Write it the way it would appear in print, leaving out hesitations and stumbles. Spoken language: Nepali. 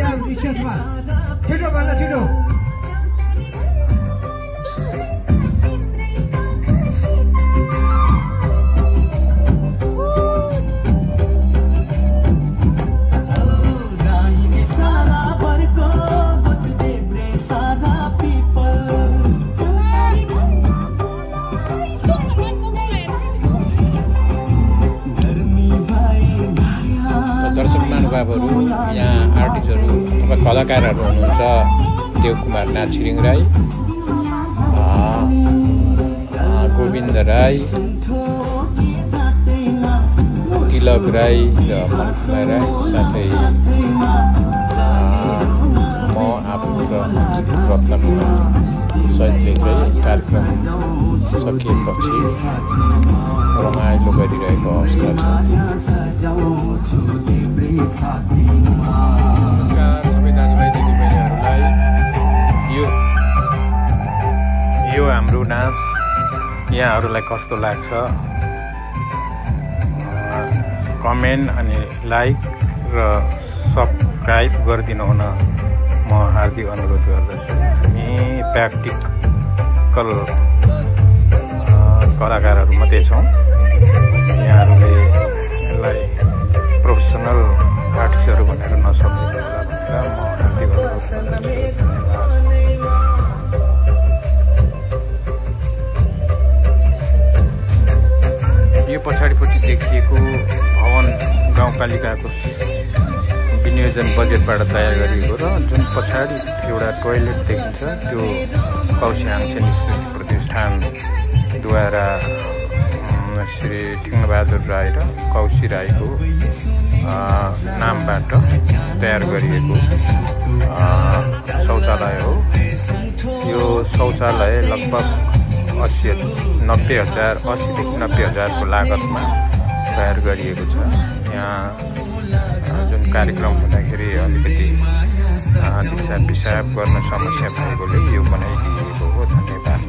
यार स्टेजमा छिटो भन्दा छिटो यहाँ आर्टिस्टहरू अथवा कलाकारहरू हुनुहुन्छ देव कुमार नाथ छिरिङ राई, गोविन्द राई, तिलक राई र मनकुमार राई, साथै म आफू र रत्न सहितले चाहिँ कार्यक्रम सकिएपछि रमाइलो गरिरहेको अवस्था छ। नमस्कार सबै दाजुभाइ दिदीबहिनीहरूलाई। यो हाम्रो नाच यहाँहरूलाई कस्तो लाग्छ कमेन्ट अनि लाइक र सब्सक्राइब गरिदिनु हुन म हार्दिक अनुरोध गर्दछु। हामी प्र्याक्टिकल कलाकारहरू मात्रै छौँ। यहाँहरूले यसलाई प्रोफेसनल आर्टिस्टहरू भनेर नसम्झिनु होला भनेर म हार्दिक अनुरोध गर्दछु। यो पछाडिपट्टि देखिएको भवन गाउँपालिकाको विनियोजन बजेटबाट तयार गरिएको र जुन पछाडि एउटा टोयलेट देखिन्छ त्यो कौशी हाङछेन स्मृति प्रतिष्ठानद्वारा श्री ठिङ्गबहादुर राई र कौशी राईको नामबाट तयार गरिएको शौचालय हो। यो शौचालय लगभग 80-90 हजारको लागतमा तयार गरिएको छ। यहाँ जुन कार्यक्रम हुँदाखेरि अलिकति दिशा पिसाब गर्न समस्या भएकोले यो बनाइदिएको हो। धन्यवाद।